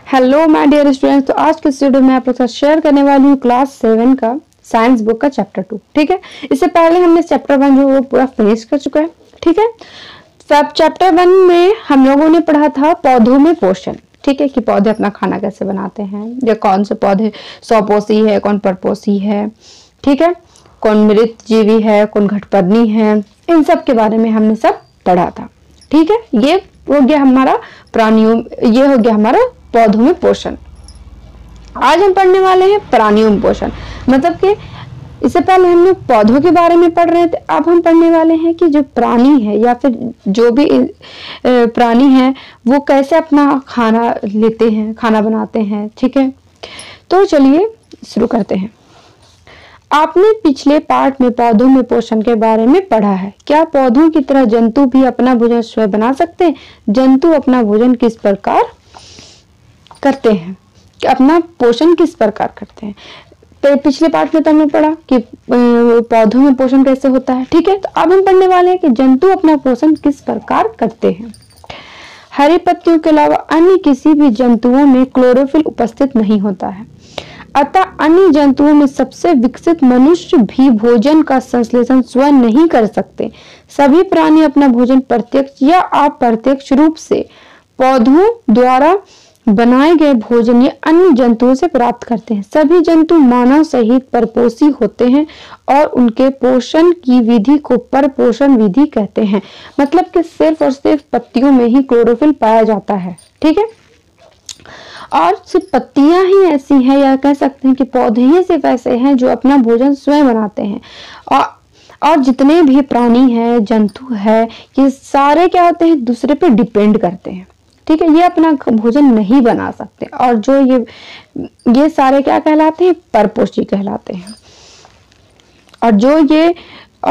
Hello my dear students. तो आज के वीडियो में आप लोग साथ शेयर करने वाली हूँ क्लास 7 का साइंस बुक का चैप्टर 2। ठीक है, इससे पहले हमने चैप्टर 1 जो वो पूरा फिनिश कर चुका है। ठीक है, सब चैप्टर 1 में हम लोगों ने पढ़ा था पौधों में पोषण। ठीक है, कि पौधे अपना खाना कैसे बनाते हैं, या कौन से पौधे स्वपोषी है, कौन परपोषी है, ठीक है, कौन मृत जीवी है, कौन घटपर्णी है, इन सब के बारे में हमने सब पढ़ा था। ठीक है, ये हो गया हमारा प्राणियों, ये हो गया हमारा पौधों में पोषण। आज हम पढ़ने वाले हैं प्राणियों में पोषण। मतलब कि इससे पहले हम लोग पौधों के बारे में पढ़ रहे थे, अब हम पढ़ने वाले हैं कि जो प्राणी है या फिर जो भी प्राणी है वो कैसे अपना खाना लेते हैं, खाना बनाते हैं। ठीक है, तो चलिए शुरू करते हैं। आपने पिछले पार्ट में पौधों में पोषण के बारे में पढ़ा है। क्या पौधों की तरह जंतु भी अपना भोजन स्वयं बना सकते हैं? जंतु अपना भोजन किस प्रकार करते हैं, अपना पोषण किस प्रकार करते हैं? तो पिछले पार्ट में तो हमने पढ़ा कि पौधों में पोषण कैसे होता है। ठीक है, तो अब हम पढ़ने वाले हैं कि जंतु अपना पोषण किस प्रकार करते हैं। हरी पत्तियों के अलावा अन्य किसी भी जंतुओं में क्लोरोफिल उपस्थित नहीं होता है, अतः अन्य जंतुओं में सबसे विकसित मनुष्य भी भोजन का संश्लेषण स्वयं नहीं कर सकते। सभी प्राणी अपना भोजन प्रत्यक्ष या अप्रत्यक्ष रूप से पौधों द्वारा बनाए गए भोजन या अन्य जंतुओं से प्राप्त करते हैं। सभी जंतु मानव सहित परपोषी होते हैं और उनके पोषण की विधि को परपोषण विधि कहते हैं। मतलब कि सिर्फ और सिर्फ पत्तियों में ही क्लोरोफिल पाया जाता है। ठीक है, और सिर्फ पत्तियां ही ऐसी हैं, या कह सकते हैं कि पौधे ही सिर्फ ऐसे हैं जो अपना भोजन स्वयं बनाते हैं। और जितने भी प्राणी हैं, जंतु है, ये सारे क्या होते हैं, दूसरे पे डिपेंड करते हैं। ठीक है, ये अपना भोजन नहीं बना सकते, और जो ये सारे क्या कहलाते हैं, परपोषी कहलाते हैं। और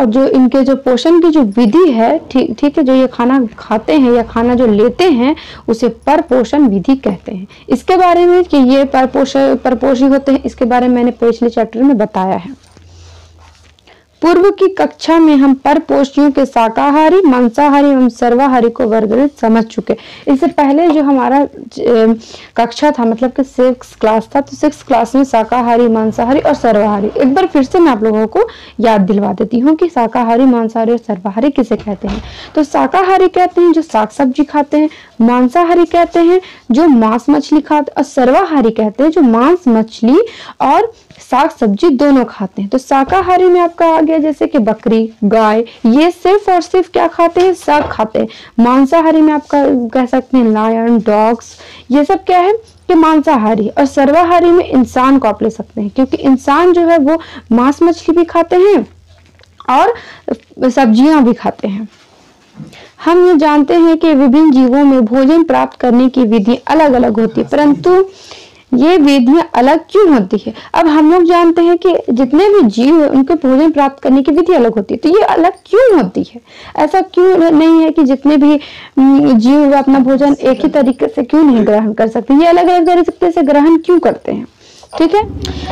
जो इनके जो पोषण की जो विधि है, ठीक है, जो ये खाना खाते हैं या खाना जो लेते हैं, उसे परपोषण विधि कहते हैं। इसके बारे में कि ये परपोषी होते हैं, इसके बारे में मैंने पिछले चैप्टर में बताया है। पूर्व की कक्षा में हम परपोषियों के शाकाहारी, मांसाहारी एवं सर्वाहारी को वर्गीकृत समझ चुके। इससे पहले जो हमारा कक्षा था, मतलब कि 6th क्लास था, तो 6th क्लास में शाकाहारी, मांसाहारी और सर्वाहारी, एक बार फिर से मैं आप लोगों को याद दिलवा देती हूँ कि शाकाहारी, मांसाहारी और सर्वाहारी किसे कहते हैं। तो शाकाहारी कहते हैं जो साग सब्जी खाते हैं, मांसाहारी कहते हैं जो मांस मछली खाते, और सर्वाहारी कहते हैं जो मांस मछली और साग सब्जी दोनों खाते हैं। तो शाकाहारी में आपका आ गया जैसे कि बकरी, गाय, ये सिर्फ और सिर्फ क्या खाते हैं, साग खाते हैं। मांसाहारी में आपका कह सकते हैं लायन, डॉग्स, ये सब क्या है कि मांसाहारी। और सर्वाहारी में इंसान को आप ले सकते हैं, क्योंकि इंसान जो है वो मांस मछली भी खाते हैं और सब्जियां भी खाते हैं। हम ये जानते हैं कि विभिन्न जीवों में भोजन प्राप्त करने की विधि अलग अलग होती है, परंतु ये विधियां अलग क्यों होती है? अब हम लोग जानते हैं कि जितने भी जीव है उनके भोजन प्राप्त करने की विधि अलग होती है, तो ये अलग क्यों होती है? ऐसा क्यों नहीं है कि जितने भी जीव अपना भोजन एक ही तरीके से क्यों नहीं ग्रहण कर सकते? ये अलग अलग तरीके से ग्रहण क्यों करते हैं? ठीक है,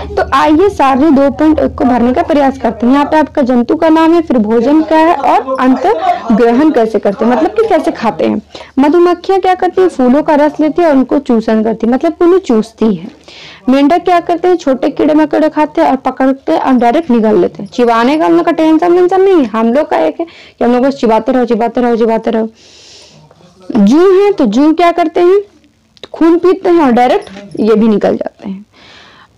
तो आइए सारे 2.1 को भरने का प्रयास करते हैं। यहाँ पे आपका जंतु का नाम है, फिर भोजन क्या है, और अंत ग्रहण कैसे करते हैं, मतलब कि कैसे खाते हैं। मधुमक्खियां क्या करती हैं, फूलों का रस लेती है और उनको चूसन करती है, मतलब उन्हें चूसती है। मेंढक क्या करते हैं, छोटे कीड़े मकोड़े खाते हैं और पकड़ते हैं और डायरेक्ट निगल लेते हैं। चिबाने का हम लोग का टेंशन नहीं है, हम लोग का एक है कि हम लोग बस चिबाते रहो चिबाते रहो चिबाते रहो। जू है तो जू क्या करते हैं, खून पीते हैं और डायरेक्ट ये भी निकल जाते हैं।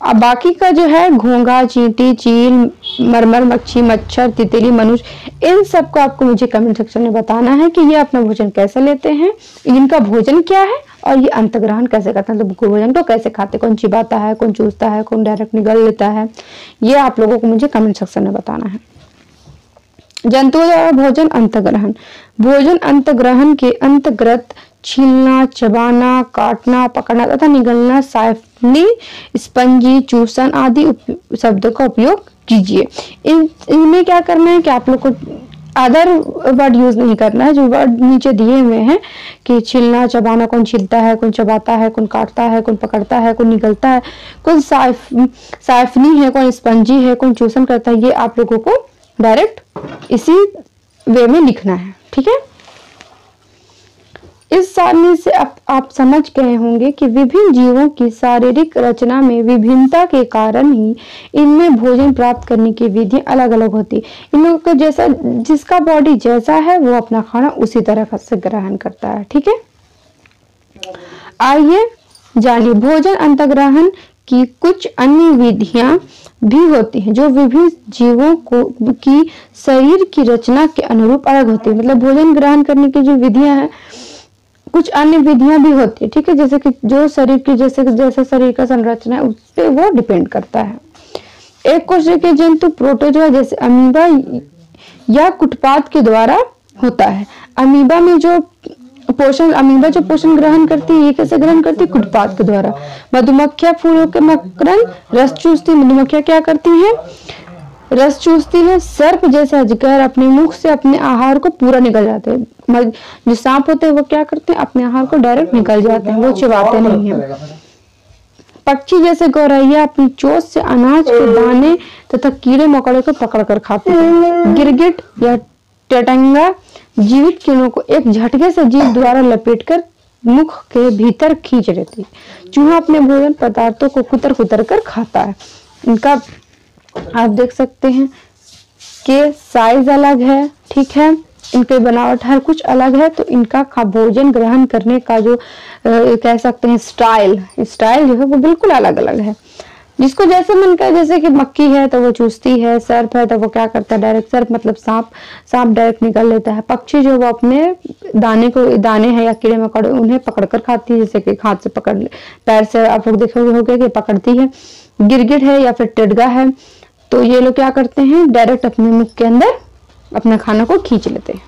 अब बाकी का जो है घोंघा, चींटी, चील, मरमर मच्छी, मच्छर, तितली, मनुष्य, इन सबको आपको मुझे कमेंट सेक्शन में बताना है कि ये अपना भोजन कैसे लेते हैं, इनका भोजन क्या है, और ये अंतग्रहण कैसे करते हैं, तो भोजन को कैसे खाते, कौन चिबाता है, कौन चूसता है, कौन डायरेक्ट निगल लेता है, ये आप लोगों को मुझे कमेंट सेक्शन में बताना है। जंतुओं द्वारा भोजन अंतग्रहण। भोजन अंतग्रहण के अंतर्गत छीलना, चबाना, काटना, पकड़ना तथा निगलना, साइफनी, स्पंजी, चूसन आदि शब्दों का उपयोग कीजिए। इनमें क्या करना है कि आप लोग को अदर वर्ड यूज नहीं करना है, जो वर्ड नीचे दिए हुए हैं कि छीलना, चबाना, कौन छीलता है, कौन चबाता है, कौन काटता है, कौन पकड़ता है, कौन निगलता है, कौन साइफनी है, कौन स्पंजी है, कौन चूसन करता है, ये आप लोगों को डायरेक्ट इसी वे में लिखना है। ठीक है, इस सारणी से आप समझ गए होंगे कि विभिन्न जीवों की शारीरिक रचना में विभिन्नता के कारण ही इनमें भोजन प्राप्त करने की विधि अलग अलग होती है। इन लोगों को जैसा, जिसका बॉडी जैसा है वो अपना खाना उसी तरह से ग्रहण करता है। ठीक है, आइए जानिए भोजन अंतर्ग्रहण की कुछ अन्य विधियां भी होती हैं जो विभिन्न जीवों की शरीर की रचना के अनुरूप अलग होती है। मतलब भोजन ग्रहण करने की जो विधियां हैं, कुछ अन्य विधियां भी होती है। ठीक है, जैसे कि जो शरीर की जैसे शरीर का संरचना है उस पर वो डिपेंड करता है। एक कोशिकीय जंतु प्रोटोजोआ जैसे अमीबा या कुटपाद के द्वारा होता है। अमीबा जो पोषण ग्रहण करती है, ये कैसे ग्रहण करती है? कुटपाद के द्वारा। मधुमक्खियां फूलों के मकरंद रस चूसती। मधुमक्खियां क्या करती हैं? रस चूसती है। सर्प जैसे अजगर अपने मुख से अपने आहार को पूरा निकल जाते हैं। जो सांप होते हैं वो क्या करते हैं? अपने आहार को डायरेक्ट निकल जाते हैं, वो चबाते नहीं है। पक्षी जैसे गौरैया अपनी चोंच से अनाज के दाने तथा कीड़े मकोड़े को पकड़ कर खाते हैं। गिरगिट या टेटंगा जीवित कीड़ों को एक झटके से जीभ द्वारा लपेटकर मुख के भीतर खींच लेती है। चूहा अपने भोजन पदार्थों को कुतर कुतर कर खाता है। इनका आप देख सकते हैं कि साइज अलग है। ठीक है, इनके बनावट हर कुछ अलग है, तो इनका भोजन ग्रहण करने का जो कह सकते हैं स्टाइल जो है वो बिल्कुल अलग अलग है। जिसको जैसे मन करे, जैसे कि मक्खी है तो वो चूसती है, सर्प है तो वो क्या करता है? डायरेक्ट सर्प मतलब सांप डायरेक्ट निकल लेता है। पक्षी जो वो अपने दाने हैं या कीड़े मकोड़े उन्हें पकड़कर खाती है, जैसे कि हाथ से पकड़, पैर से आप लोग देखोगे होगे कि पकड़ती है। गिरगिट है या फिर टिड्डा है तो ये लोग क्या करते हैं? डायरेक्ट अपने मुख के अंदर अपने खाना को खींच लेते हैं।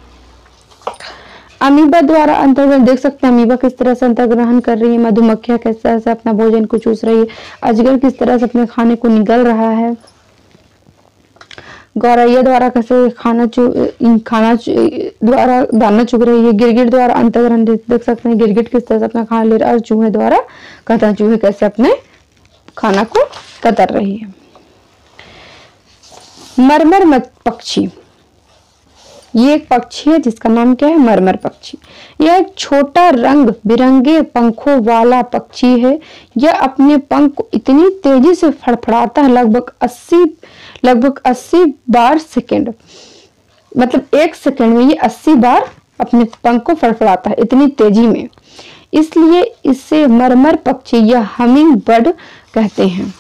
अमीबा द्वारा अंतर्ग्रहण देख सकते हैं, अमीबा किस तरह से अंतर्ग्रहण कर रही है। मधुमक्खियां किस तरह से अपना भोजन को चूस रही है। अजगर किस तरह से अपने खाने को निगल रहा है। गौरैया द्वारा कैसे द्वारा दाना चुग रही है। गिरगिट द्वारा अंतर्ग्रहण देख सकते हैं, गिरगिट किस तरह से अपना खाना ले रहा है। और चूहे द्वारा चूहे कैसे अपने खाना को कतर रही है। मरमर पक्षी, ये एक पक्षी है जिसका नाम क्या है? मरमर पक्षी। यह एक छोटा रंग बिरंगे पंखों वाला पक्षी है। यह अपने पंख को इतनी तेजी से फड़फड़ाता है, लगभग 80 बार सेकेंड, मतलब एक सेकेंड में ये 80 बार अपने पंख को फड़फड़ाता है, इतनी तेजी में। इसलिए इसे मरमर पक्षी या हमिंग बर्ड कहते हैं।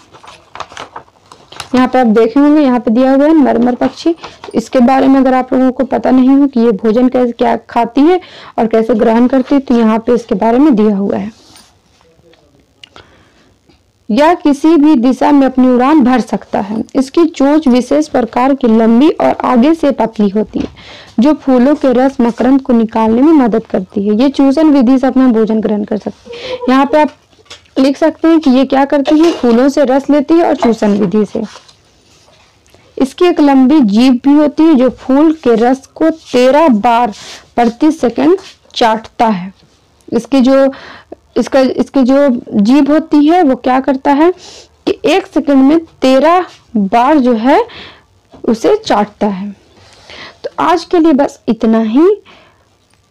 यहाँ पे आप देखे होंगे, यहाँ पे दिया हुआ है मरमर पक्षी। इसके बारे में अगर आप लोगों को पता नहीं हो कि ये भोजन कैसे क्या खाती है और कैसे ग्रहण करती है, तो यहाँ पे इसके बारे में दिया हुआ है। यह किसी भी दिशा में अपनी उड़ान भर सकता है। इसकी चोंच विशेष प्रकार की लंबी और आगे से पतली होती है, जो फूलों के रस मकरंद को निकालने में मदद करती है। ये चूसन विधि से अपना भोजन ग्रहण कर सकती है। यहाँ पे आप लिख सकते हैं कि ये क्या करती है? फूलों से रस लेती है और चूसन विधि से। इसकी एक लंबी जीभ भी होती है जो फूल के रस को 13 बार प्रति सेकंड चाटता है। इसकी जो जीभ होती है वो क्या करता है कि एक सेकंड में 13 बार जो है उसे चाटता है। तो आज के लिए बस इतना ही।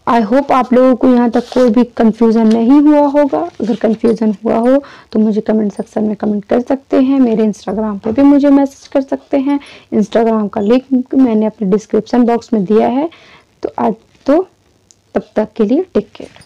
आई होप आप लोगों को यहाँ तक कोई भी कंफ्यूजन नहीं हुआ होगा। अगर कंफ्यूजन हुआ हो तो मुझे कमेंट सेक्शन में कमेंट कर सकते हैं। मेरे इंस्टाग्राम पे भी मुझे मैसेज कर सकते हैं। इंस्टाग्राम का लिंक मैंने अपने डिस्क्रिप्शन बॉक्स में दिया है। तो आज तो तब तक के लिए टेक केयर।